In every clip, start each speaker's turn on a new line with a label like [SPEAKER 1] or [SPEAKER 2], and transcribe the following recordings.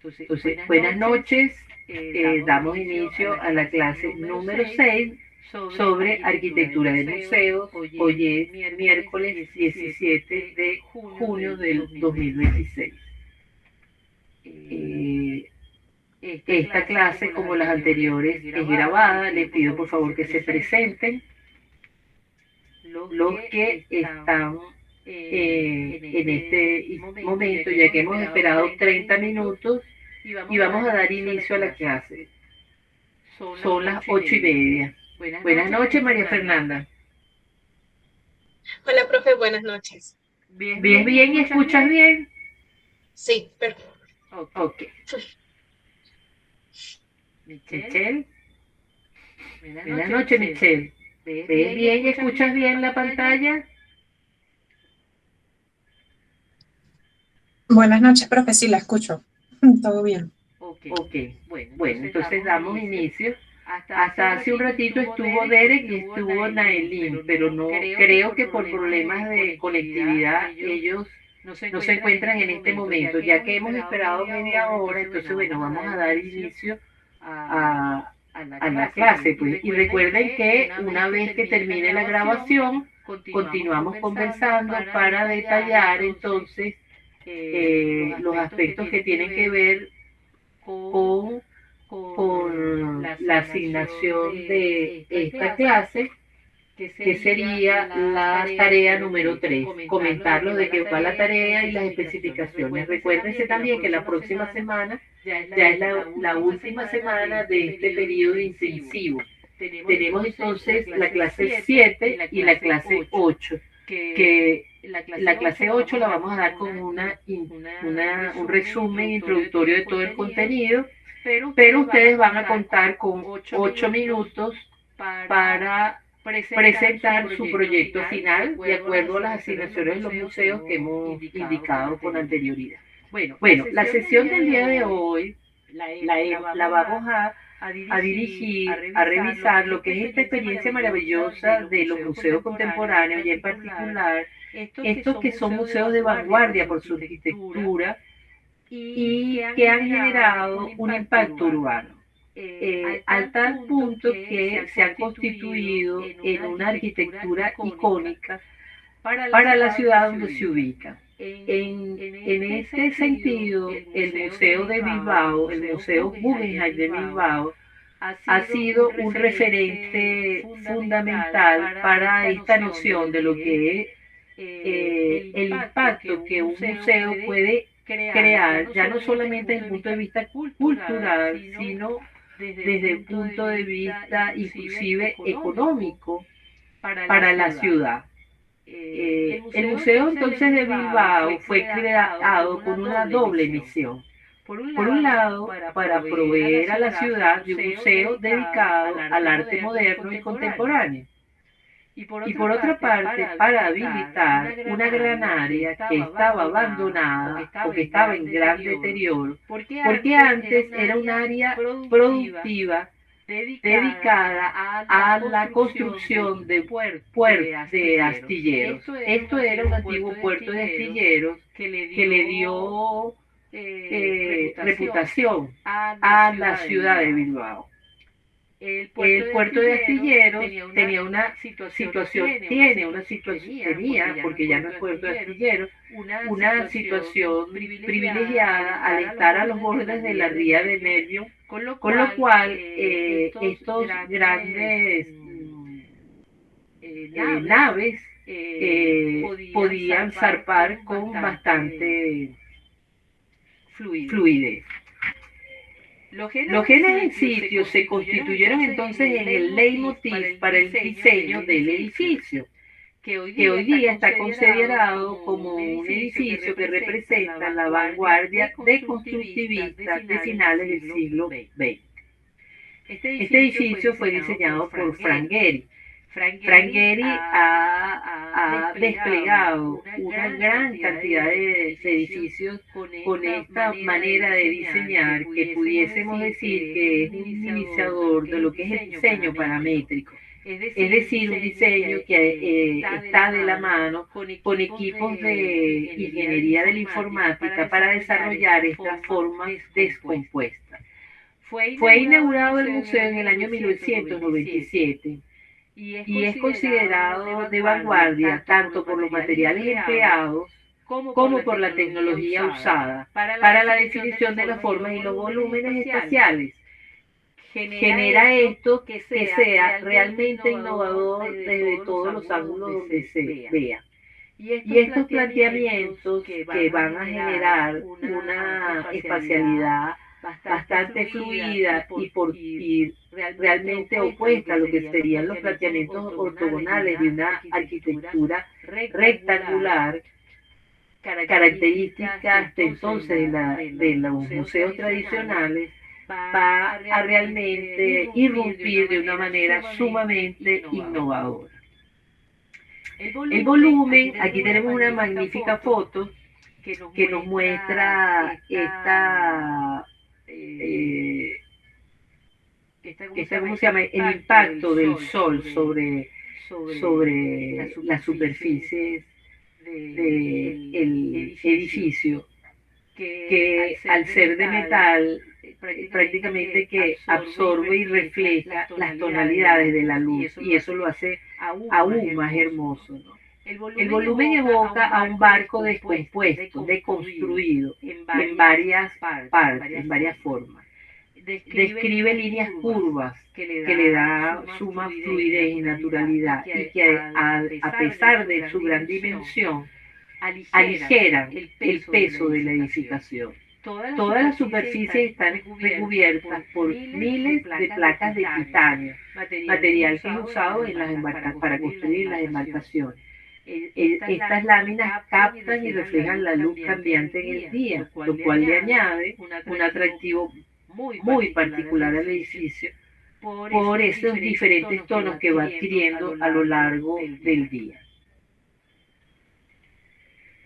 [SPEAKER 1] Entonces, buenas noches. Damos inicio a la clase número 6 sobre arquitectura de museos. Hoy es miércoles 17 de junio del 2026. Esta clase, como las anteriores, es grabada. Les pido por favor que se presenten los que están en este momento, ya que hemos esperado 30 minutos y vamos a dar inicio a la clase. Son las 8:30. Buenas noches, María Fernanda.
[SPEAKER 2] Hola, profe, buenas noches.
[SPEAKER 1] ¿Ves bien y escuchas bien?
[SPEAKER 2] Sí, perfecto.
[SPEAKER 1] Ok. Michelle. Buenas noches, Michelle. ¿Ves bien y escuchas bien la pantalla?
[SPEAKER 3] Buenas noches, profe, sí, la escucho. Todo bien.
[SPEAKER 1] Ok, bueno, entonces damos inicio. Hasta hace un ratito estuvo Derek y estuvo Naelin, pero no creo que por problemas de conectividad ellos no se encuentran en este momento. Ya que hemos esperado media hora, entonces bueno, vamos a dar inicio a la clase. Pues. Y recuerden que una vez que termine la grabación, continuamos conversando para detallar entonces los aspectos que tienen que ver con la asignación de esta clase, que sería la tarea número 3, comentarlos de qué va la tarea y las especificaciones. Recuérdense también que la próxima semana ya es la última semana de este periodo intensivo. Tenemos entonces la clase 7 y la clase 8, que la clase 8 la vamos a dar con un resumen introductorio de todo el contenido, pero ustedes van a contar con 8 minutos para presentar su proyecto final de acuerdo a las asignaciones de los museos que hemos indicado con anterioridad. Bueno, la sesión del día de hoy la vamos a dirigir, a revisar lo que es esta experiencia maravillosa de los museos contemporáneos y en particular estos que son museos de vanguardia por su arquitectura y que han generado un impacto urbano. Al tal punto que se han constituido en una arquitectura icónica para la ciudad donde se ubica. En este sentido, el Museo de Bilbao, el Museo Guggenheim de Bilbao, ha sido un referente fundamental para esta noción de lo que es el impacto que un museo puede crear, ya no solamente desde el punto de vista cultural, sino desde el punto de vista inclusive económico para la ciudad. El Museo entonces de Bilbao fue creado con una doble misión. Por un lado, para proveer a la ciudad de un museo dedicado al arte moderno y contemporáneo. Y por otra parte, para habilitar una gran área que estaba abandonada o que estaba en gran deterioro, porque antes era un área productiva dedicada a la construcción de puertos de astilleros. Esto era un antiguo puerto de astilleros que le dio reputación a la ciudad de Bilbao. El puerto de astilleros tenía una situación, tenía, porque ya no es puerto de astilleros, una situación privilegiada al estar a los bordes de la ría de Nervión, con lo cual estos grandes naves podían zarpar con bastante fluidez. Los genes en sitio se constituyeron entonces en el leitmotiv para el diseño del edificio, que hoy día está considerado como un edificio que representa la vanguardia de constructivistas de finales del siglo XX. Este edificio fue diseñado por Frank Gehry. Frank Gehry ha desplegado una gran cantidad de edificios con esta manera de diseñar que pudiésemos decir que es un iniciador de lo que es el diseño paramétrico. Es decir, un diseño que está de la mano con equipos de ingeniería de la informática para desarrollar estas formas descompuestas. Fue inaugurado el museo en el año 1997 y es considerado de vanguardia tanto por los materiales empleados como por la tecnología usada para la definición de las formas y los volúmenes espaciales. Genera esto que sea realmente innovador desde todos los ángulos donde se vea. Y estos planteamientos que van a generar una espacialidad bastante fluida y realmente opuesta a lo que serían los planteamientos ortogonales de una arquitectura rectangular, características de entonces de los museos tradicionales, va a realmente irrumpir de una manera sumamente innovadora. El volumen, aquí tenemos una magnífica foto que nos muestra ¿cómo se llama? El impacto del sol sobre las superficies del edificio, que al ser de metal prácticamente que absorbe y refleja las tonalidades de la luz y eso lo hace aún más hermoso, ¿no? El volumen evoca a un barco descompuesto, deconstruido en varias partes, en varias formas. Describe líneas curvas que le da suma fluidez y naturalidad y que a pesar de su gran dimensión aligeran el peso de la edificación. Todas las superficies están recubiertas por miles de placas de titanio, material que es usado en para construir las embarcaciones. Estas láminas captan y reflejan la luz cambiante en el día, lo cual le añade un atractivo muy particular al edificio por esos diferentes tonos que va adquiriendo a lo largo del día.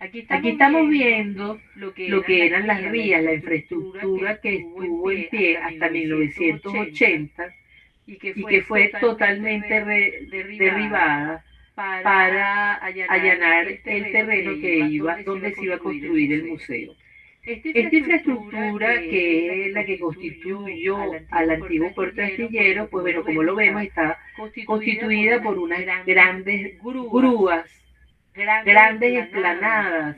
[SPEAKER 1] Aquí estamos viendo lo que eran las vías, la infraestructura que estuvo en pie hasta 1980 y que fue totalmente derribada para allanar el terreno donde se iba a construir el museo. Esta infraestructura, que es la que constituyó al antiguo puerto astillero, pues bueno, como lo vemos, está constituida por unas grandes grúas, grandes explanadas,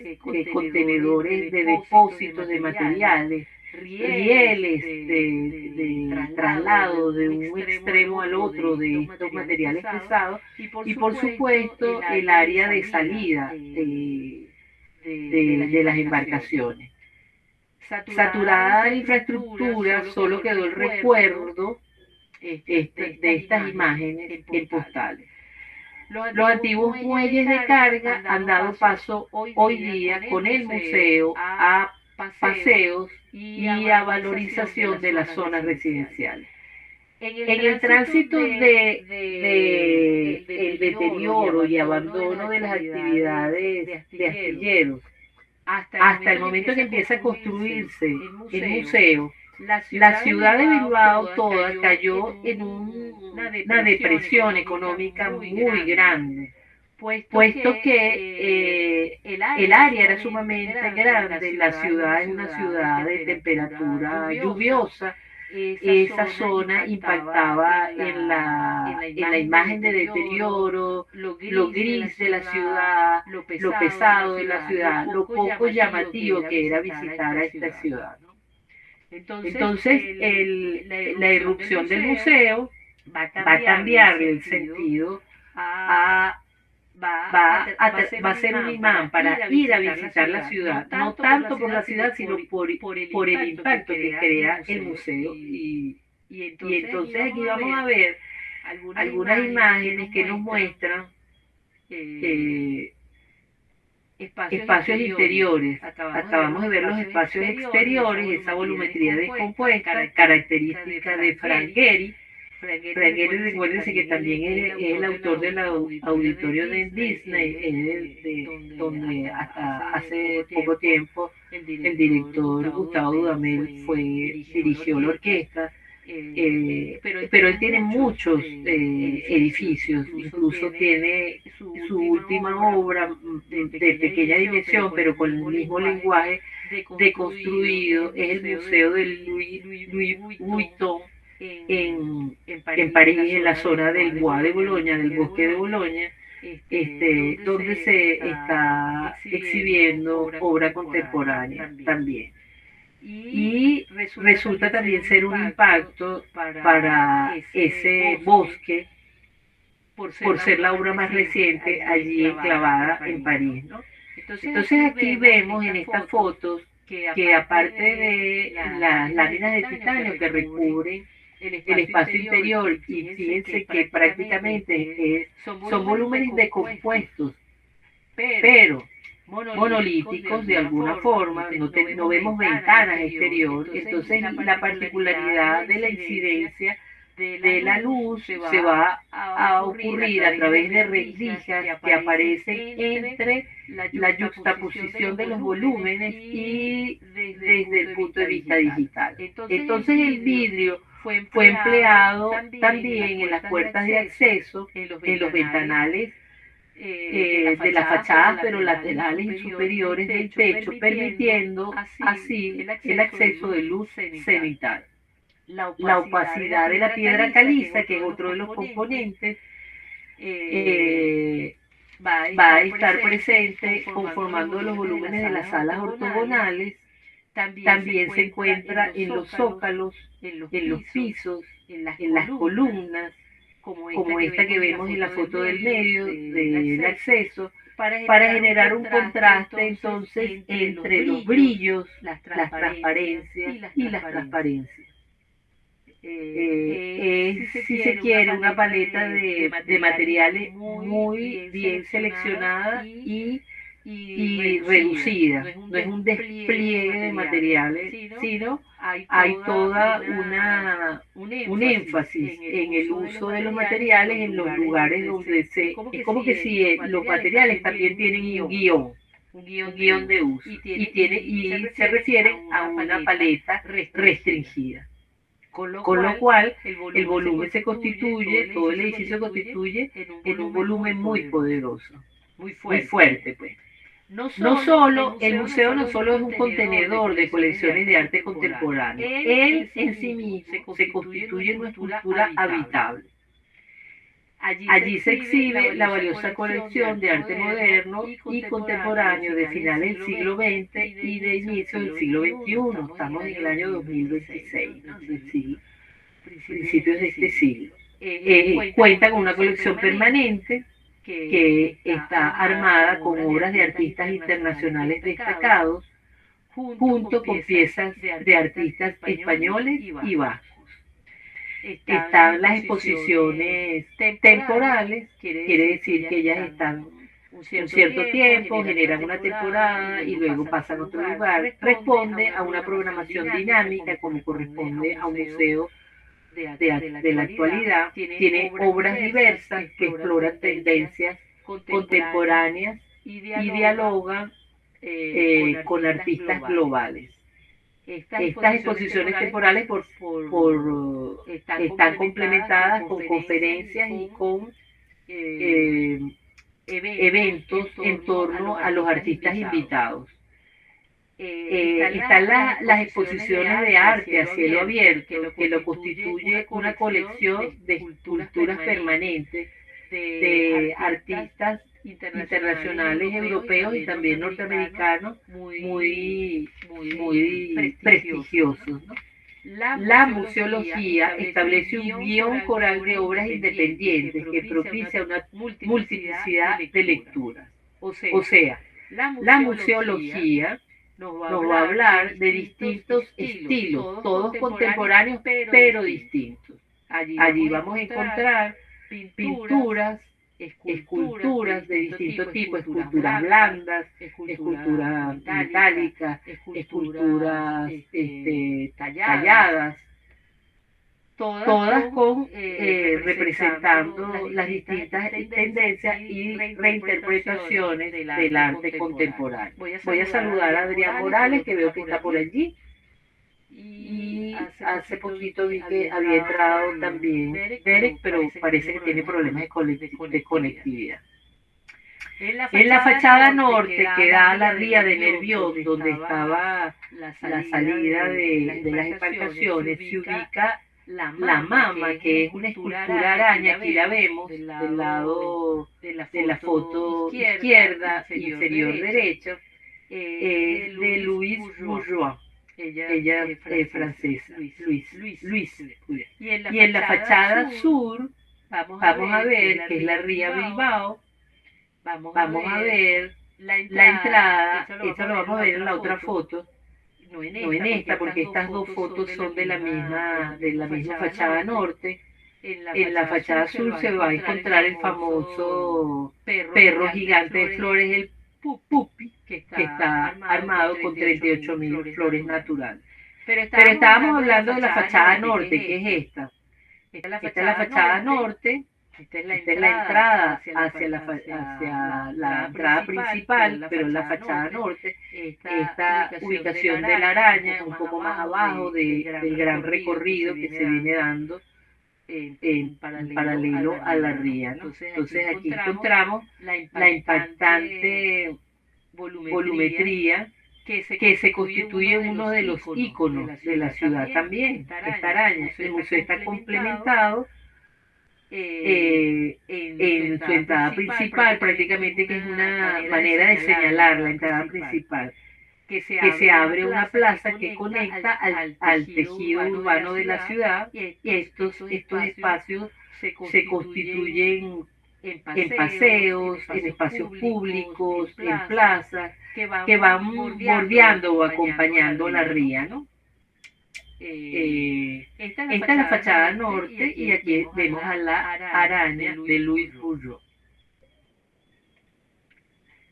[SPEAKER 1] contenedores de depósitos de materiales, rieles de traslado de un extremo al otro de estos materiales pesados y por supuesto el área de salida de las embarcaciones. Saturada de infraestructura, solo quedó el recuerdo de estas imágenes en postales. Los antiguos muelles de carga han dado paso hoy día con el museo a paseos y a valorización de las zonas residenciales. En el tránsito del deterioro y abandono de las actividades de astilleros, hasta el momento que empieza a construirse el museo, la ciudad de Bilbao toda cayó en una depresión económica muy grande, puesto que el área era sumamente grande, la ciudad es una ciudad de temperatura lluviosa, esa zona impactaba en la imagen de deterioro, lo gris de la ciudad, lo pesado de la ciudad, lo poco llamativo que era visitar a esta ciudad, ¿no? Entonces, la irrupción del museo va a cambiar el sentido, va a ser un imán para ir a visitar la ciudad, no tanto por la ciudad, sino por el impacto que crea el museo. Y entonces aquí vamos a ver algunas imágenes que nos muestran espacios interiores. Acabamos de ver los espacios exteriores, esa volumetría descompuesta, característica de Frank Gehry. Frank Gehry, recuérdense que también es el autor del auditorio de Disney, donde hasta hace poco tiempo el director Gustavo Dudamel dirigió la orquesta. pero él tiene muchos edificios, incluso tiene su última obra de pequeña dimensión, pero con el mismo lenguaje deconstruido, es el Museo de Louis Vuitton en París, en la zona del Bois de Boloña, del bosque de Boloña, donde se está exhibiendo obra contemporánea también. Y resulta también ser un impacto para ese bosque por ser la obra más reciente allí enclavada en París, ¿no? Entonces aquí vemos en estas fotos que aparte de las láminas de titanio que recubren el espacio interior, y fíjense que prácticamente son volúmenes decompuestos, pero monolíticos de alguna forma, no vemos ventanas exterior, entonces la particularidad de la incidencia de la luz se va a ocurrir a través de rendijas que aparecen entre la yuxtaposición de los volúmenes y desde el punto de vista digital. Entonces el vidrio fue empleado también en las puertas de acceso, en los ventanales de las fachadas, pero laterales y superiores del techo, permitiendo así el acceso de luz cenital. La opacidad de la piedra caliza, que es otro de los componentes, va a estar presente conformando los volúmenes de las salas ortogonales. También se encuentra en los zócalos, en los pisos, en las columnas, como esta que vemos en la foto del medio del acceso, para generar un contraste entonces entre los brillos, las transparencias y las transparencias. Es, si se quiere, una paleta de materiales muy bien seleccionada y reducida. No es un despliegue de materiales, sino hay toda un énfasis en el uso de los materiales en los lugares donde es como que si los materiales también tienen un guión de uso, y se refieren a una paleta restringida. Con lo cual el volumen se constituye, todo el edificio se constituye en un volumen muy poderoso, muy fuerte, pues. El museo no solo es un contenedor de colecciones de arte contemporáneo, él en sí mismo se constituye en una estructura habitable. Allí se exhibe la valiosa colección de arte moderno y contemporáneo de finales del siglo XX y de inicios del siglo XXI. Estamos en el año 2026, ¿no? Principios de este siglo. Cuenta con una colección permanente que está armada con obras de artistas internacionales destacados, junto con piezas de artistas españoles y vascos. Están las exposiciones temporales, quiere decir que ellas están un cierto tiempo, generan una temporada y luego pasan a otro lugar. Responde a una programación dinámica, como corresponde a un museo de la actualidad. Tiene obras diversas que exploran tendencias contemporáneas y dialogan con artistas globales. Estas exposiciones temporales están complementadas con conferencias y con eventos en torno a los artistas invitados. Están las exposiciones de arte a cielo abierto, que lo constituye una colección de esculturas permanentes de artistas internacionales, europeos y también norteamericanos muy prestigiosos, ¿no? La museología establece un guión coral de obras independientes que propicia una multiplicidad de lecturas. O sea, la museología nos va a hablar de distintos estilos, todos contemporáneos pero distintos. Allí vamos a encontrar pinturas, esculturas de distintos tipos, esculturas blandas, esculturas metálicas, esculturas talladas, todas con representando las distintas tendencias y reinterpretaciones del arte contemporáneo. Voy a saludar a Adrián Morales, que veo que está por allí, y hace poquito vi que había entrado también Derek, pero parece que tiene problemas de conectividad. En la fachada norte que da a la ría de Nervión, donde estaba la salida de las embarcaciones, se ubica la mama, que es una escultura araña, aquí la vemos del lado de la foto izquierda inferior derecha, es de Louise Bourgeois. Ella es francesa, Luis. Y en la fachada sur vamos a ver que es la ría Bilbao. Vamos a ver la entrada, esto lo vamos a ver en la otra foto, no en esta, porque estas dos fotos son de la misma fachada norte. En la fachada sur se va a encontrar el famoso perro gigante de flores, el Pupi, que está armado con 38.000 flores naturales. Pero estábamos hablando de la fachada norte, que es esta. Esta es la fachada norte. Esta es la entrada hacia la entrada principal, pero en la fachada norte, esta ubicación de la araña, un poco más abajo del gran recorrido que se viene dando en paralelo a la ría, ¿no? Entonces aquí encontramos la impactante volumetría que se constituye en uno de los íconos de la ciudad también, esta araña. El museo está complementado en su entrada principal, prácticamente, que es una manera de señalar la entrada principal, que se abre una plaza que conecta al tejido urbano de la ciudad, y estos espacios se constituyen en paseos, en espacios públicos, en plazas, que van bordeando o acompañando la ría, ¿no? Esta es la fachada norte, y aquí vemos a la araña de Louis Bourgeois.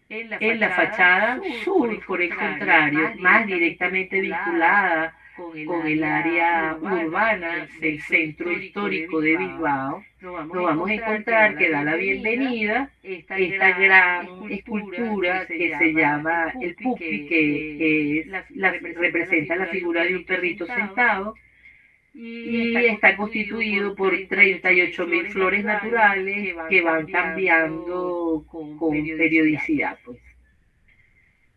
[SPEAKER 1] En la fachada sur, por el contrario, más directamente vinculada con el área urbana del centro histórico de Bilbao, nos vamos a encontrar que da la bienvenida esta gran escultura que se llama el Pupi, que representa la figura de un perrito sentado, y está constituido por 38.000 flores naturales que van cambiando con periodicidad, pues.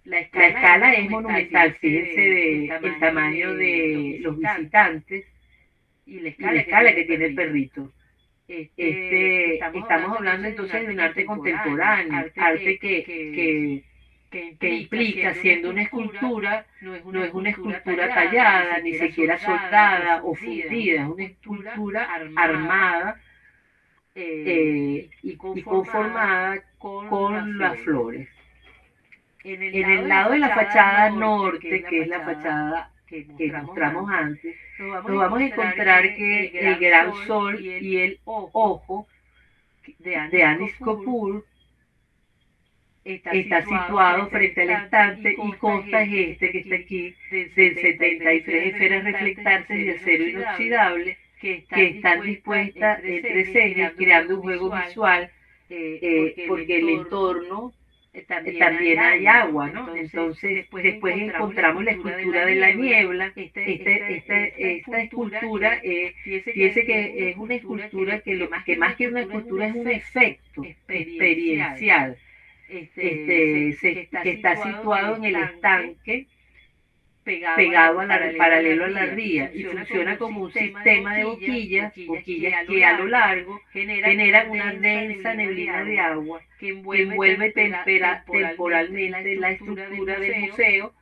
[SPEAKER 1] La escala es monumental, fíjense el tamaño de los visitantes y la escala que tiene el perrito. Estamos hablando entonces de un arte contemporáneo, arte que implica, siendo una escultura, no es una escultura tallada, ni siquiera soldada o fundida, es una escultura armada y conformada con las flores. En el lado de la fachada norte, que es la fachada que mostramos antes, nos vamos a encontrar que el gran sol y el ojo de Anis Kapoor está situado frente al estante, y consta que está aquí, de 73 esferas reflectantes de acero inoxidable que están dispuestas entre series, creando un juego visual, porque el entorno también hay agua, ¿no? Entonces después encontramos la escultura de la niebla. Esta escultura, fíjese que es una escultura que más que una escultura es un efecto experiencial, que está situado en el estanque, pegado paralelo a la ría, y funciona como un sistema de boquillas que a lo largo generan una densa neblina de agua que envuelve temporalmente la estructura del museo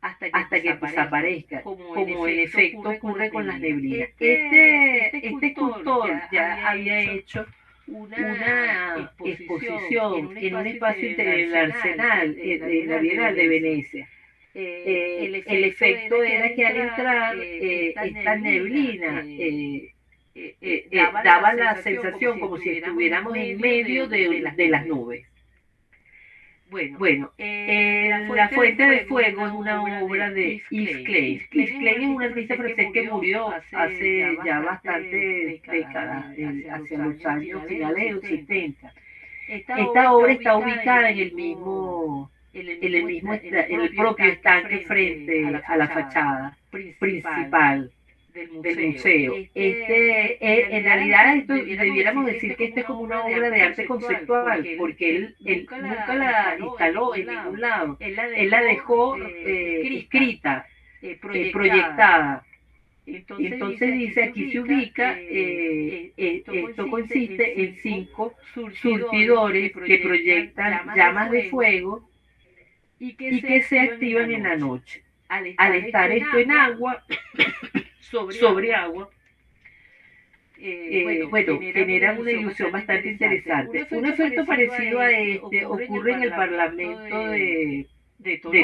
[SPEAKER 1] hasta que desaparezca, como en efecto ocurre con las neblinas. Este escultor ya había hecho una exposición en un espacio interior del Arsenal, en la Bienal de Venecia. El efecto era que al entrar esta neblina daba la sensación como si estuviéramos en medio de las nubes. Bueno, La Fuente de Fuego es una obra de Yves Klein. Yves Klein es un artista francés que murió hace ya bastantes décadas, hacia los años finales de los 70. Esta obra está ubicada en el propio estanque frente a la fachada principal del museo. En realidad esto debiéramos decir que esta es como una obra de arte conceptual, porque él nunca la instaló en ningún lado. Él la dejó escrita, proyectada. Entonces dice, aquí se ubica, esto consiste en 5 surtidores que proyectan llamas de fuego y que se activan en la noche. Al estar esto en agua, sobre agua, bueno, generan una ilusión bastante interesante. Un efecto parecido a este ocurre en el Parlamento de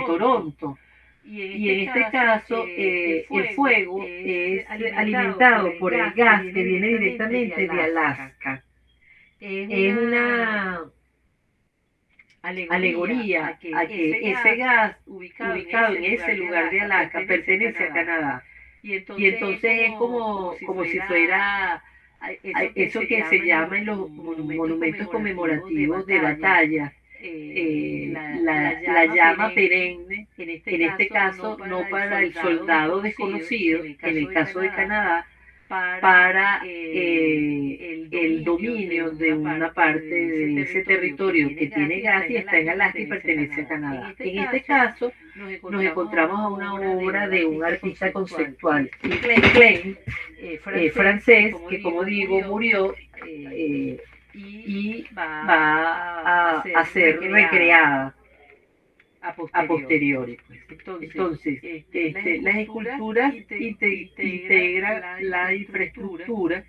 [SPEAKER 1] Toronto. Y en este caso, el fuego es alimentado por el gas que viene directamente de Alaska. Es una alegoría a que ese gas ubicado en ese lugar de Alaska pertenece a Canadá. Y entonces es como si fuera eso que se llama en los monumentos conmemorativos de batalla, la llama perenne, en este caso no para el soldado desconocido, en el caso de Canadá, para el dominio de una parte de ese territorio que tiene gas y está en Alaska y pertenece a Canadá. En este caso nos encontramos a una obra de un artista conceptual, Klein, francés, que como digo murió y va a ser recreada a posteriori. Entonces, las esculturas integran la infraestructura.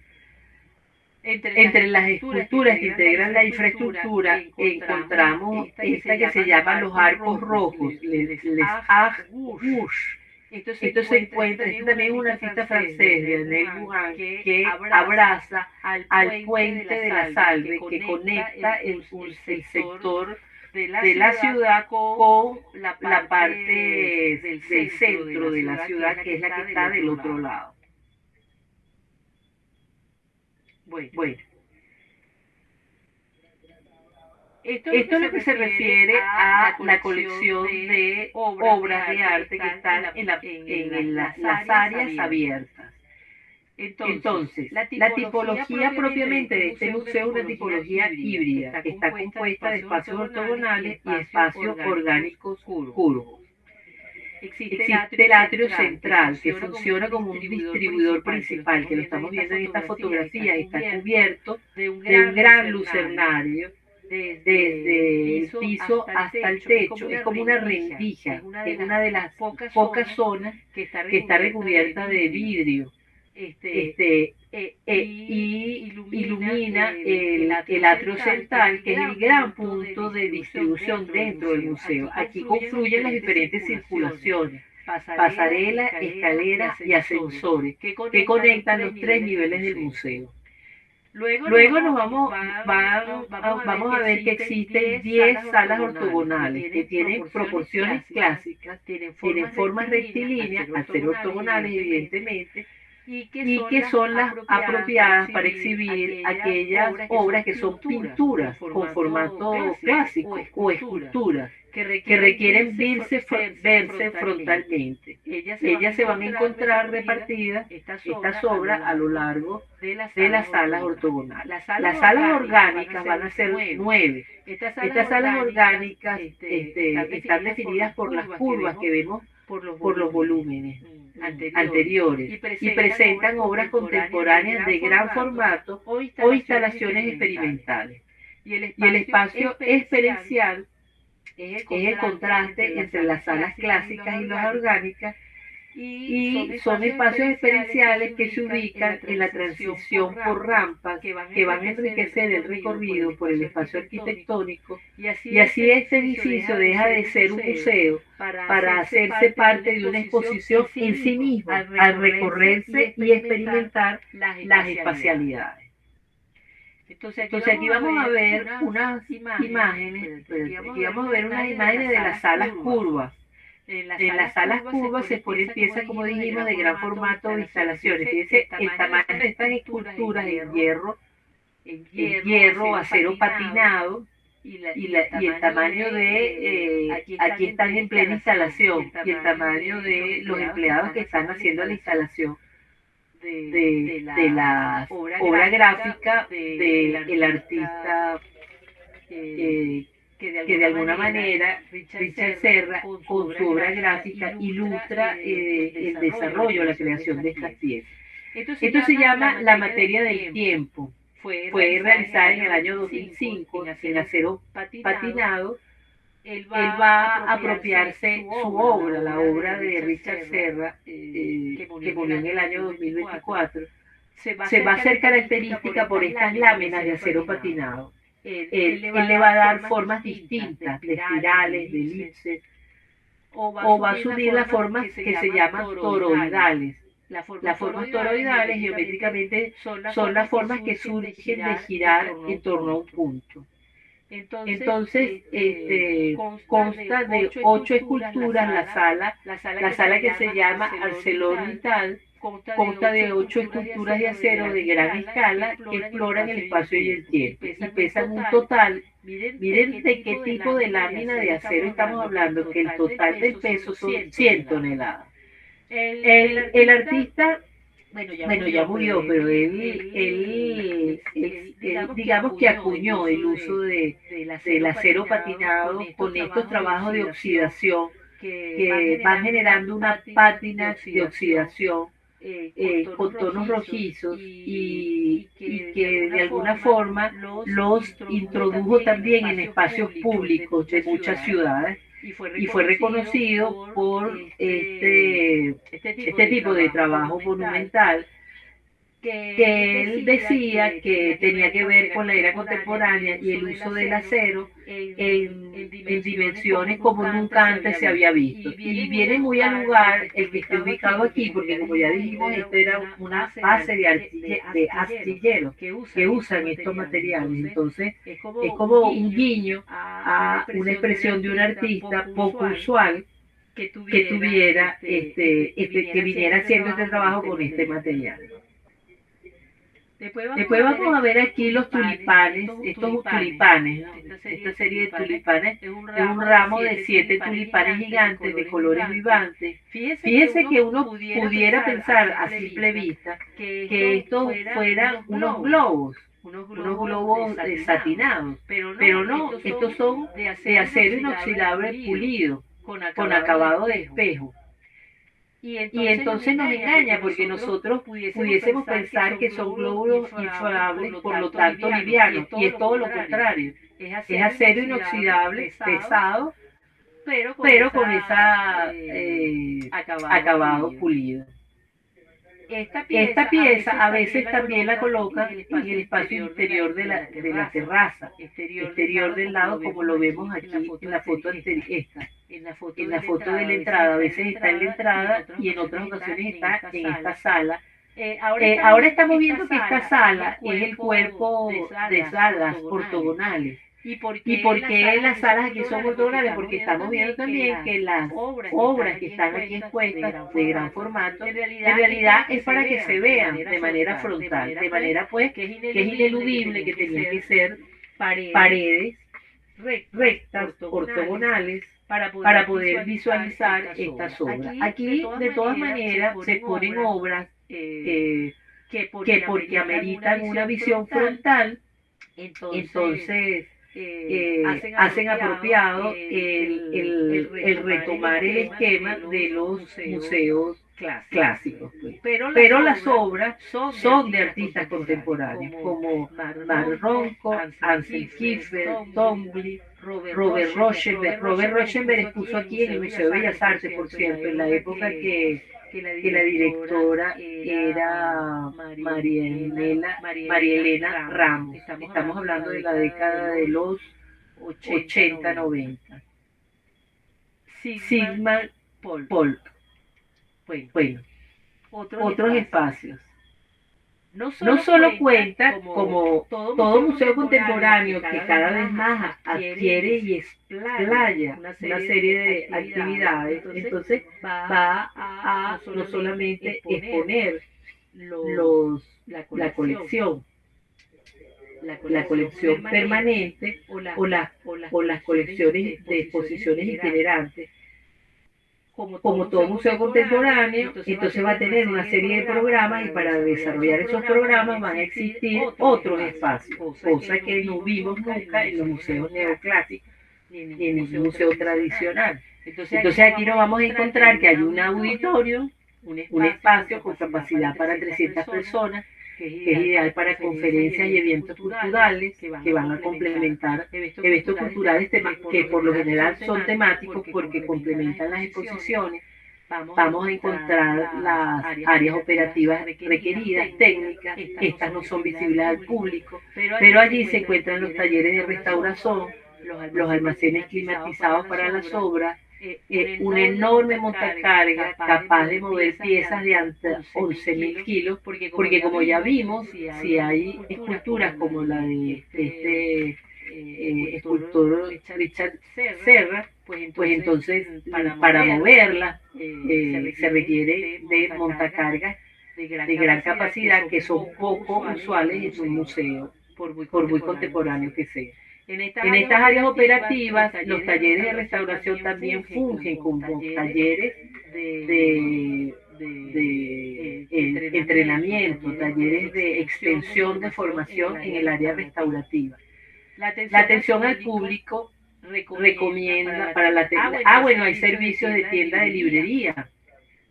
[SPEAKER 1] Entre las esculturas que integran la infraestructura encontramos esta que se llama los arcos rojos, les arcs rouges. Esto se encuentra, esto también es un artista francés, Lionel Gouin, que abraza al puente de la Salve que conecta el sector de la ciudad con la parte del centro de la ciudad, que es la que está del otro lado. Bueno, esto es lo que se refiere a la colección de obras de arte que están en las áreas abiertas. Entonces, la tipología propiamente de este museo es una tipología híbrida, que está compuesta de espacios ortogonales y espacios orgánicos curvos. Existe el atrio central, que funciona como un distribuidor principal, que lo estamos viendo en esta fotografía, está cubierto de un gran lucernario desde el piso hasta el techo. Es como una rendija, es una de las pocas zonas que está recubierta de vidrio. Y ilumina el atrio central, que es el gran punto de distribución dentro del museo. Aquí confluyen las diferentes circulaciones, pasarelas, escaleras y ascensores que conectan los 3 niveles del museo. Luego nos vamos a ver que existen 10 salas ortogonales que tienen proporciones clásicas, tienen formas rectilíneas, al ser ortogonales evidentemente, y que son las apropiadas para exhibir aquellas obras que son pinturas con formato clásico o esculturas que requieren verse frontalmente. Ellas se van a encontrar repartidas, estas obras, a lo largo de las salas ortogonales. Las salas orgánicas van a ser 9. Estas salas orgánicas están definidas por las curvas que vemos por los volúmenes anteriores y presentan obras contemporáneas de gran formato o instalaciones experimentales. Y el espacio experiencial es el contraste entre las salas clásicas y las orgánicas, y son espacios experienciales que se ubican en la transición por rampas que van a enriquecer el recorrido por el espacio arquitectónico, y así este edificio deja de ser un museo para hacerse parte de una exposición en sí mismo, al recorrerse y experimentar las espacialidades. Entonces aquí vamos a ver unas imágenes, aquí vamos a ver unas imágenes de las salas curvas. En las salas curvas se ponen piezas, como dijimos, de gran formato de instalaciones. Fíjense el tamaño de estas esculturas en hierro, acero patinado, y el tamaño de, aquí están en plena instalación, y el tamaño de los empleados que están haciendo la instalación. de la obra gráfica del artista que de alguna manera Richard Serra con su obra gráfica ilustra el desarrollo, la creación de estas piezas. Esto se llama La materia del tiempo. Fue realizada en el año 2005 en acero patinado. Él va a apropiarse su obra, la obra de Richard Serra, que murió en el año 2024. Se va a hacer característica por estas láminas de acero patinado. Él le va a dar formas distintas, de espirales, de elipses, o va a subir las formas que se llaman toroidales. Las formas toroidales geométricamente son las formas que surgen de girar en torno a un punto. Entonces, consta de 8 esculturas la sala que se llama ArcelorMittal, consta de 8 esculturas de acero de gran escala que exploran el espacio y el tiempo y pesan un total. Miren de qué tipo de lámina de acero estamos hablando, que el total del peso son 100 toneladas. El artista, bueno, ya murió, pero él digamos que acuñó el uso del acero patinado con estos trabajos de oxidación que van generando una pátina de oxidación con tonos rojizos y que de alguna forma los introdujo también en espacios públicos de muchas ciudades y fue reconocido por este tipo de trabajo monumental que él decía que tenía que ver con la era contemporánea y el uso del acero en dimensiones como nunca antes se había visto. Y viene muy al lugar el que esté ubicado aquí, porque como ya dijimos, esto era una base de astilleros que usan estos materiales. Entonces, es como un guiño a una expresión de un artista poco usual que tuviera, que viniera haciendo este trabajo con este material. Después vamos a ver aquí los tulipanes, estos tulipanes, ¿no? Esta serie de tulipanes es un ramo de 7 tulipanes gigantes de colores vivantes. Fíjese que uno pudiera pensar a simple vista que estos fueran unos globos satinados, pero no, estos son de acero inoxidable pulido, con acabado de espejo. Y entonces nos engaña porque nosotros pudiésemos pensar que son glóbulos inflables, por lo tanto livianos, y es todo lo contrario. Es acero inoxidable, pesado, pero con ese acabado pulido. Esta pieza a veces también la colocan en el espacio interior de la terraza, exterior del lado, como lo vemos aquí en la foto anterior. En la foto de la entrada, a veces está en la entrada y en otras ocasiones está en esta sala. Ahora estamos viendo que esta sala es el cuerpo de salas ortogonales. ¿Y por qué las salas aquí son ortogonales? Porque estamos viendo también que las obras que están aquí expuestas de gran formato, en realidad es para que se vean de manera frontal, de manera pues que es ineludible que tenían que ser paredes rectas, ortogonales, para poder visualizar estas obras. Aquí, de todas maneras, se ponen obras que porque ameritan una visión frontal, entonces hacen apropiado el retomar el esquema de los museos clásicos. Pues. Pero las obras son de artistas contemporáneos, como Mar Ronco, Ansel Kiefer, Tombly, Robert Rauschenberg. Robert Rauschenberg expuso aquí en el Museo de Bellas Artes, por cierto, en la época que la directora era María Elena Ramos. Estamos hablando de la década de los 80-90. Sigmar Polk. Bueno, otros espacios. No solo cuenta, como todo museo contemporáneo que cada vez más adquiere y explaya una serie de actividades, entonces va a no solamente exponer la colección permanente o las colecciones de exposiciones itinerantes, como todo museo contemporáneo, entonces va a tener una serie de programas y para desarrollar esos programas van a existir otros espacios, cosa que no vimos nunca en los museos neoclásicos ni en ningún museo tradicional. Entonces aquí nos vamos a encontrar que hay un auditorio, un espacio con capacidad para 300 personas, que es ideal para conferencias y eventos culturales que van a complementar eventos culturales que por lo general son temáticos porque complementan las exposiciones. Vamos a encontrar las áreas operativas requeridas, técnicas, estas no son visibles al público, pero allí se encuentran los talleres de restauración, los almacenes climatizados para las obras, un enorme montacarga capaz de mover piezas de hasta 11.000 kilos, porque como ya vimos, si hay esculturas como la de este escultor Richard Serra, pues entonces para moverla se requiere de montacargas de gran capacidad que son poco usuales en un museo, por muy contemporáneo que sea. En estas áreas operativas, los talleres de restauración también fungen como talleres de entrenamiento, talleres de extensión de formación en el área restaurativa. La atención al público recomienda para la bueno, hay servicios de tienda de librería,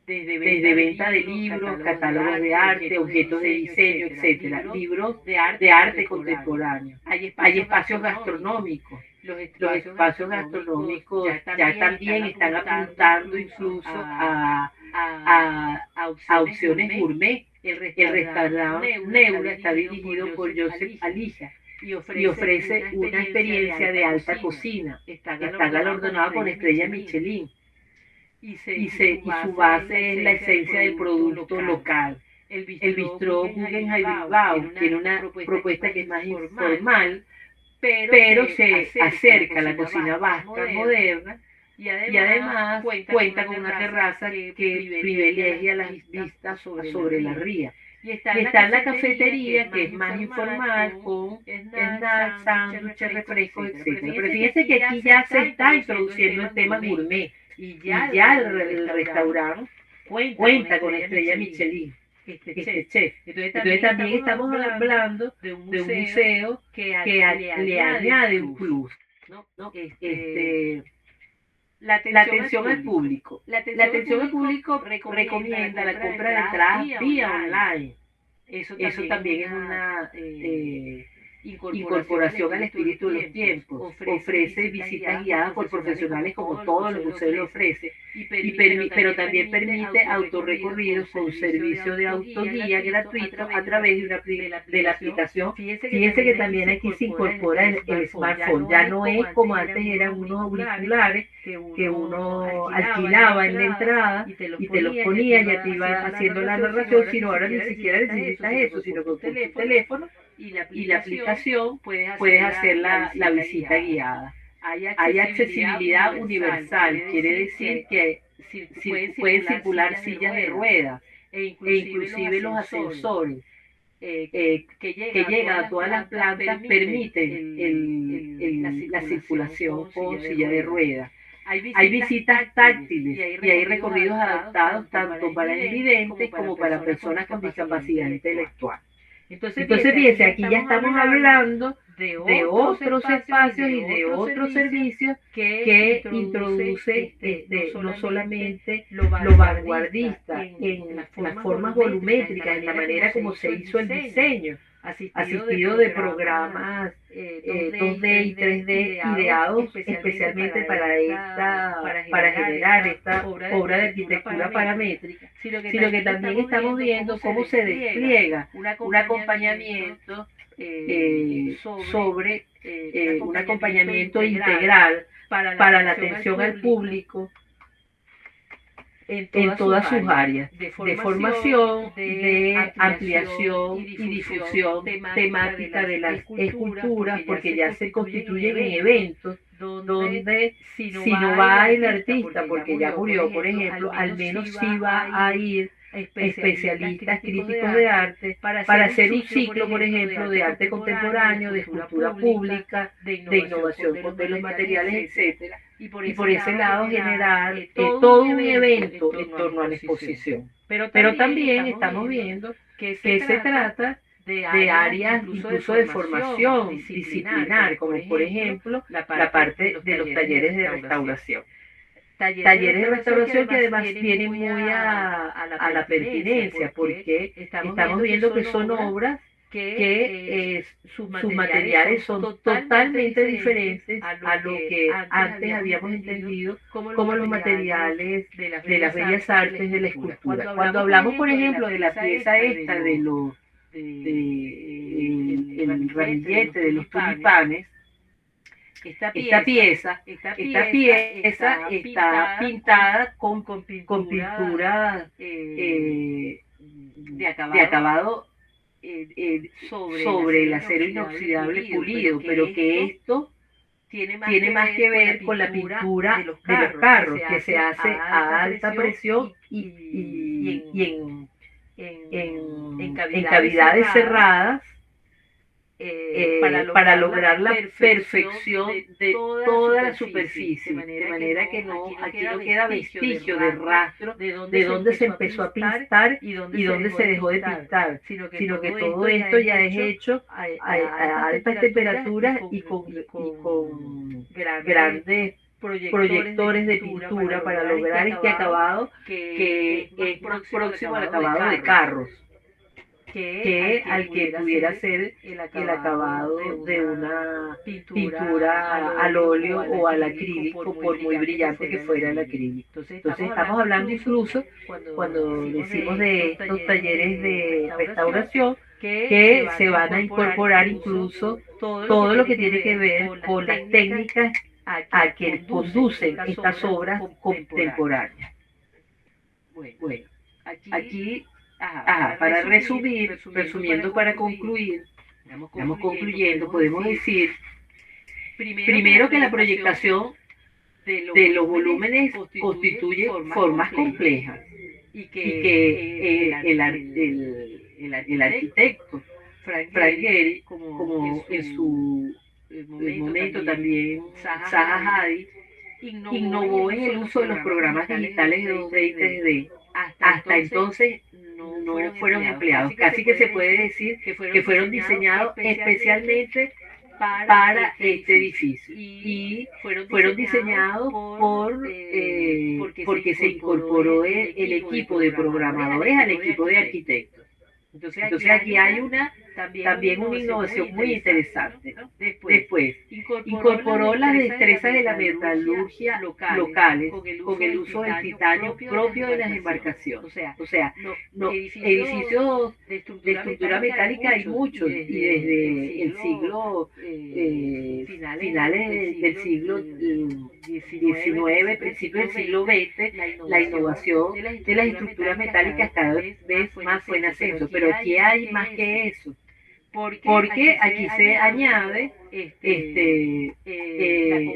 [SPEAKER 1] desde venta de libros, catálogos de arte, objetos de diseño, etcétera, libros de arte contemporáneo. Hay espacios gastronómicos. Los espacios gastronómicos ya también están apuntando incluso a opciones gourmet. El restaurante Neura está dirigido por Joseph Alija y ofrece una experiencia de alta cocina. Está galardonado con estrella Michelin. Y su base es la esencia del producto local. El bistró Guggenheim Bilbao tiene una propuesta que es más informal, pero se acerca a la cocina vasca moderna y además cuenta con una terraza que privilegia las vistas sobre la ría. Y está en la cafetería, que es más informal, con snacks, sándwiches, refrescos, etc. Pero fíjense que aquí ya se está introduciendo el tema gourmet. Y ya el restaurante cuenta con estrella Michelin, este chef. Entonces también estamos hablando de un museo que le añade un plus, ¿no? La atención al público. La atención al público recomienda la compra de entradas vía online. Eso también es una incorporación al espíritu de los tiempos. Ofrece visitas guiadas por profesionales como todos los museos lo ofrecen, pero también permite autorrecorridos con servicio de autoguía gratuito a través de la aplicación. Fíjense que también aquí se incorpora el smartphone. Ya no es como antes eran unos auriculares que uno alquilaba en la entrada y te los ponía, ya te iba haciendo la narración, sino ahora ni siquiera necesitas eso, sino con tu teléfono y la aplicación puedes hacer la visita guiada. Hay accesibilidad universal, quiere decir que pueden circular sillas de ruedas e inclusive los ascensores que llegan a todas las plantas permiten la circulación con silla de ruedas. Hay visitas táctiles y hay recorridos adaptados tanto para invidentes como para personas con discapacidad intelectual. Entonces fíjense, aquí ya estamos hablando de otros espacios y de otros servicios que introduce no solamente lo vanguardista en las formas volumétricas, en la manera como se hizo el diseño, asistido de programas 2D y 3D ideados especialmente para generar esta obra de arquitectura paramétrica, sino que también estamos viendo cómo se despliega un acompañamiento sobre un acompañamiento integral para la atención al público en todas sus áreas, de formación, de ampliación y difusión temática de las esculturas, porque ya se constituyen en eventos donde si no va el artista, porque ya murió, por ejemplo, al menos sí va a ir especialistas críticos de arte para hacer un ciclo, por ejemplo, de arte contemporáneo, de escultura pública, de innovación de los materiales, etcétera, y por ese lado generar todo un evento en torno a la exposición. Pero también estamos viendo que se trata de áreas incluso de formación disciplinar, como por ejemplo la parte de los talleres de restauración. Talleres de restauración que además vienen muy a la pertinencia, porque estamos viendo que son obras que sus materiales son totalmente diferentes a lo que antes habíamos entendido como los materiales de las bellas artes de la escultura. Cuando hablamos, por ejemplo, de la pieza esta de el ramillete de los tulipanes, esta pieza está pintada con pintura de acabado sobre el acero inoxidable pulido, pero que esto tiene más que ver con la pintura de los carros, que se hace a alta presión y en cavidades cerradas, para lograr la perfección de toda la superficie, de manera que aquí no queda vestigio de rastro de dónde se empezó a pintar y dónde se dejó de pintar, sino que todo esto ya es hecho a altas temperaturas y con grandes proyectores de pintura para lograr este acabado que es más próximo al acabado de carros que al que pudiera ser el acabado de una pintura al óleo o al acrílico, por muy brillante que fuera el acrílico. Entonces estamos hablando incluso, cuando decimos de estos talleres de restauración, que se van a incorporar incluso todo lo que tiene que ver con las técnicas a que conducen estas obras contemporáneas. Bueno, aquí para resumiendo, para concluir, estamos concluyendo, podemos decir, primero que la proyectación de los volúmenes constituye formas complejas y que el arquitecto Frank Gehry, como en su momento también Zaha Hadid, innovó en el uso de los programas digitales de 2D y 3D. Hasta entonces no fueron empleados. Casi que se puede decir que fueron diseñados especialmente para este edificio. Y fueron diseñados porque se incorporó el equipo de programadores al equipo de arquitectos. Entonces aquí hay también una innovación muy interesante, ¿no? Después, incorporó las destrezas de la metalurgia locales con el uso del titanio propio de las embarcaciones. O sea, edificios de estructura metálica hay muchos, y desde el siglo, finales del siglo XIX, principios del siglo XX, la innovación de las estructuras metálicas cada vez más fue en ascenso. Pero aquí hay más que eso, porque aquí se añade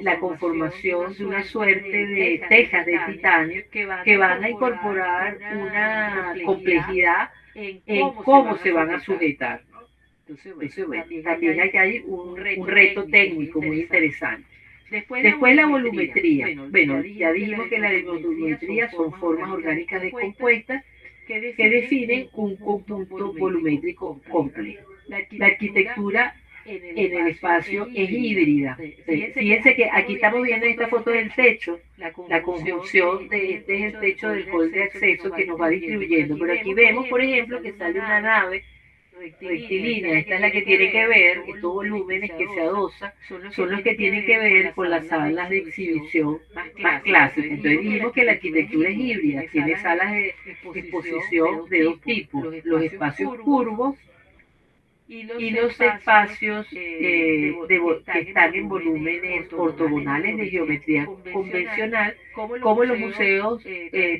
[SPEAKER 1] la conformación de una suerte de tejas de titanio que van a incorporar una complejidad en cómo se van a sujetar, ¿no? Entonces, bueno, también aquí hay un reto técnico muy interesante. Después la volumetría. Bueno, ya dijimos que la volumetría son formas orgánicas descompuestas que definen un conjunto volumétrico complejo. La arquitectura en el espacio es híbrida. Fíjense que aquí estamos viendo esta foto del techo, la conjunción de este es el techo del hall de acceso que nos va distribuyendo. Pero aquí vemos, por ejemplo, que sale una nave rectilínea. Esta es la que tiene que ver, estos volúmenes que se adosan son los que tienen que ver con las salas de exhibición más clásicas. Entonces dijimos que la arquitectura es híbrida, tiene salas de exposición de dos tipos: los espacios curvos y los espacios que están en volúmenes ortogonales de geometría convencional, como los museos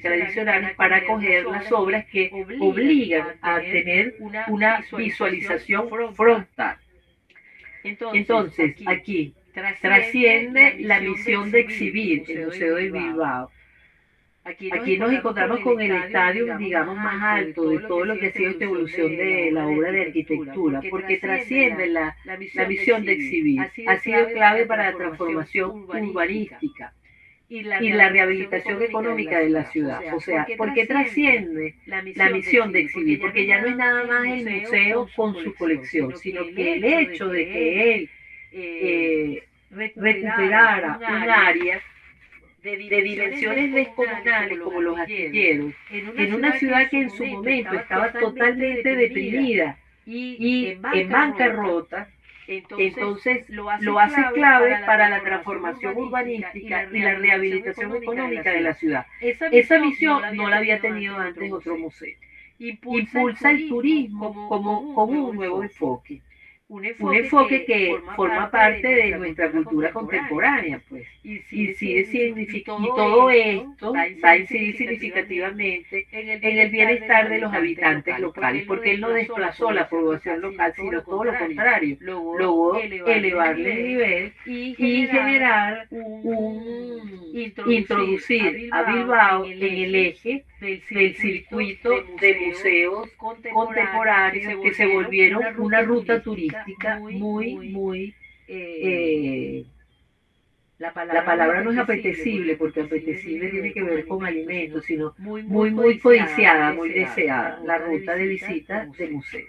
[SPEAKER 1] tradicionales, para acoger las obras que obligan a tener una visualización frontal. Entonces, aquí trasciende la misión de exhibir el Museo de Bilbao. Aquí nos encontramos con el estadio, digamos, más alto de todo lo que ha sido esta evolución de la obra de arquitectura, porque trasciende la misión de exhibir, ha sido clave para la transformación urbanística y la rehabilitación económica de la ciudad. O sea, porque trasciende la misión de exhibir, porque ya no es nada más el museo con su colección, sino que el hecho de que él recuperara un área de dimensiones descomunales como los astilleros, en una ciudad que en su momento estaba totalmente deprimida y en bancarrota, entonces lo hace clave para la transformación urbanística y la rehabilitación económica de la ciudad. Esa misión no la había tenido antes otro museo. Impulsa el turismo con un nuevo enfoque. Un enfoque que forma parte de nuestra cultura contemporánea, pues, y todo esto va a incidir significativamente en el bienestar de los habitantes locales, porque él no desplazó la población local, sino todo lo contrario, logró elevarle el nivel y generar introducir a Bilbao en el eje del circuito de museos contemporáneos que se volvieron una ruta turística muy la palabra no es apetecible, porque apetecible tiene que ver con alimentos, sino muy codiciada, muy deseada, la ruta de visita de museo.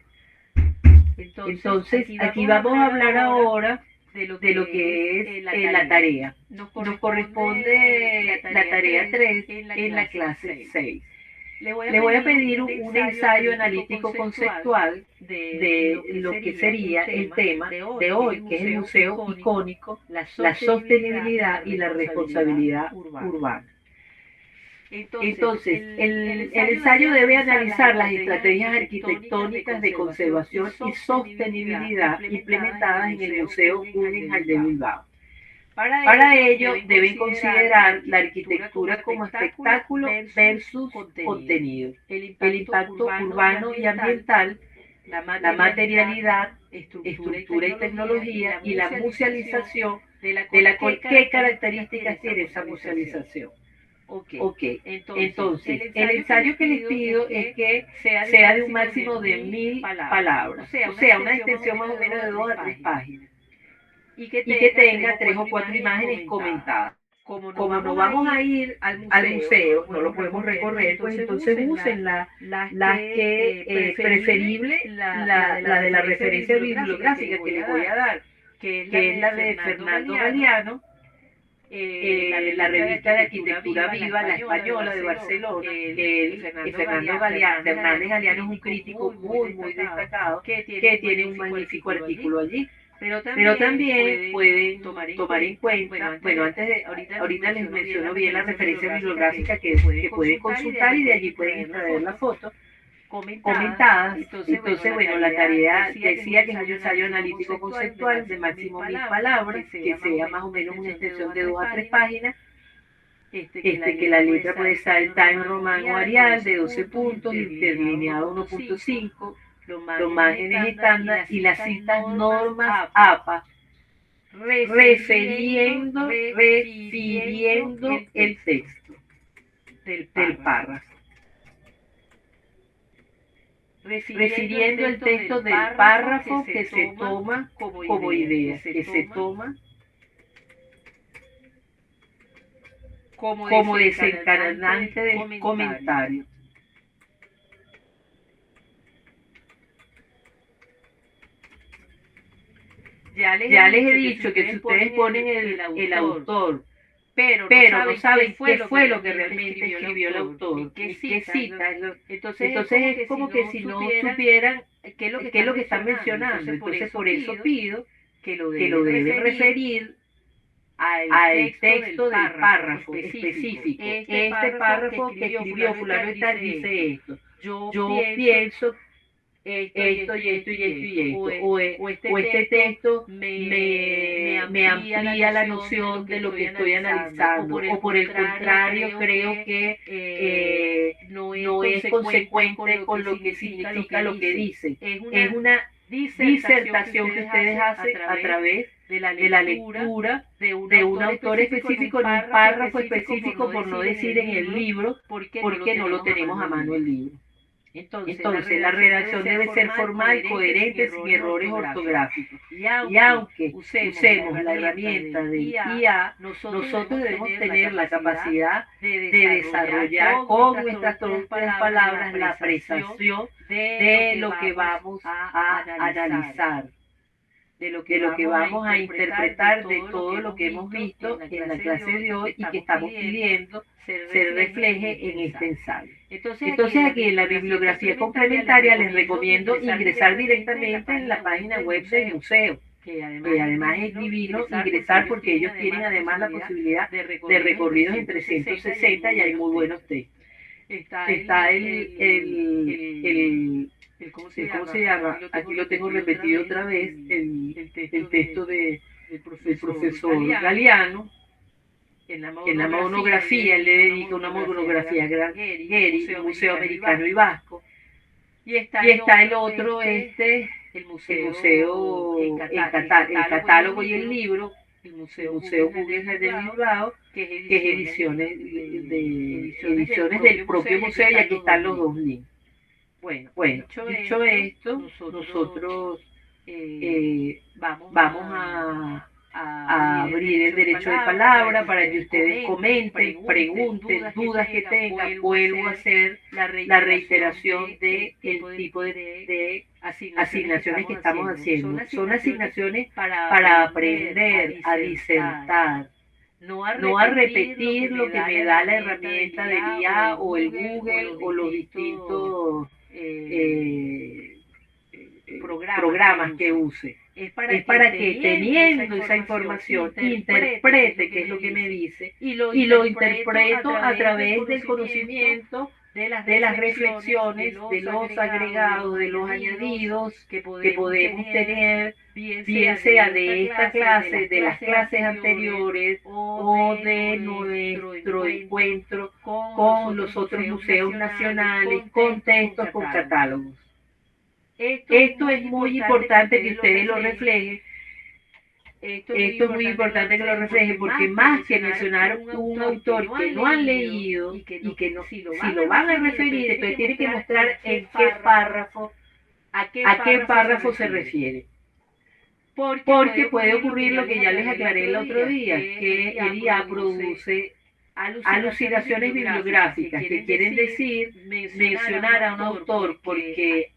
[SPEAKER 1] Entonces, aquí vamos a hablar ahora de lo que es la tarea. Nos corresponde la tarea 3 en la clase 6. Le voy a pedir un ensayo analítico conceptual de lo que sería el tema de hoy, que es el museo icónico, la sostenibilidad y la responsabilidad urbana. Entonces, el ensayo debe analizar las estrategias arquitectónicas de conservación y sostenibilidad implementadas en el Museo Guggenheim de Bilbao. Para ello, deben considerar la arquitectura como espectáculo versus contenido, el impacto urbano y ambiental, la materialidad, estructura y tecnología y la musealización qué características tiene esa musealización. Entonces, el ensayo que les pido es que sea de un máximo de 1000 palabras, o sea, una extensión más o menos de 2 a 3 páginas. Y que tenga 3 o 4 imágenes comentadas. Como no vamos a ir al museo, no lo podemos recorrer, pues entonces usen las que preferible, la de la referencia bibliográfica que les voy a dar, que es la de Fernando Galeano, la revista de arquitectura viva, la española de Barcelona, Fernando Fernández Galeano es un crítico muy destacado, que tiene un magnífico artículo allí. Pero también pueden tomar en cuenta, bueno, ahorita les menciono bien la referencia bibliográfica que pueden consultar y de allí pueden extraer la foto comentadas. Entonces, bueno, la tarea decía que es un ensayo analítico conceptual de máximo 1000 palabras, que sea más o menos una extensión de 2 a 3 páginas, que la letra puede estar en Times Roman o Arial de 12 puntos, interlineado 1.5, los márgenes estándar y las citas normas APA, refiriendo el texto del párrafo. Refiriendo el texto del párrafo que se toma como idea, que se toma como desencadenante del comentario. Ya les he dicho que si ustedes ponen el autor, pero no saben qué fue lo que realmente escribió el autor, qué cita, entonces es como que si no supieran qué es lo que están mencionando. Entonces por eso pido que lo deben referir al texto del párrafo específico. Este párrafo que escribió fulano y tal dice esto. Yo pienso esto y esto y esto y esto, o este texto me amplía la noción de lo que estoy analizando, o por el contrario creo que no es consecuente con lo que significa lo que dice. Es una disertación que ustedes hacen a través de la lectura de un autor específico en un párrafo específico, por no decir en el libro, porque no lo tenemos a mano el libro. Entonces, la redacción debe ser formal, coherente, sin errores ortográficos. Y aunque usemos la herramienta del IA, nosotros debemos tener la capacidad de desarrollar con nuestras propias palabras la apreciación de lo que vamos a analizar, de lo que vamos a interpretar, de todo lo que hemos visto en la clase de hoy y que estamos pidiendo se refleje en este ensayo. Entonces aquí en la bibliografía complementaria les recomiendo ingresar directamente en la página web del museo, que además es divino ingresar porque ellos tienen además la posibilidad de recorridos en 360 y hay muy buenos textos. Está ¿cómo se llama? Aquí lo tengo repetido otra vez, el texto del profesor Galeano. En la monografía, él le dedica una monografía a Gehry, Museo Americano y Vasco. Y está el otro, el museo, el catálogo y el libro, el Museo Guggenheim de Bilbao, que es ediciones del propio museo, y aquí están los dos links. Bueno, dicho esto, nosotros vamos a abrir el derecho de palabra para que ustedes comenten, pregunten, dudas que tengan. Vuelvo a hacer la reiteración del tipo de asignaciones que estamos haciendo. Son asignaciones para aprender a disertar, no a repetir lo que me da la herramienta del IA o el Google o los distintos programas que use. Es para que teniendo esa información interprete qué es lo que me dice y lo interpreto a través del conocimiento, de las reflexiones, de los agregados, de los añadidos que podemos tener, bien sea de esta clase, de las clases anteriores o de nuestro encuentro con los otros museos nacionales, con textos, con catálogos. Esto es muy importante que ustedes lo reflejen. Esto es muy importante que lo reflejen porque más que mencionar un autor que no han leído y que no, si lo van a referir, entonces tienen que mostrar en qué párrafo, a qué párrafo se refiere. Porque puede ocurrir lo que ya les aclaré el otro día, que el IA produce alucinaciones bibliográficas, que quieren decir mencionar a un autor porque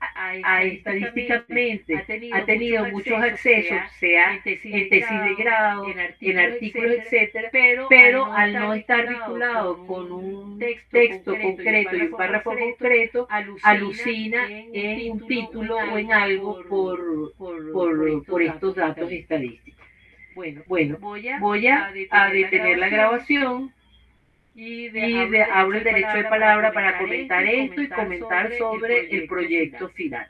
[SPEAKER 1] estadísticamente ha tenido muchos accesos, sea en tesis de grado, en artículos, etcétera, pero al no estar vinculado con un texto concreto y un párrafo concreto, alucina en un título o en algo por estos datos estadísticos. Bueno, voy a detener la grabación. Abro el derecho de palabra para comentar esto y comentar sobre el proyecto final.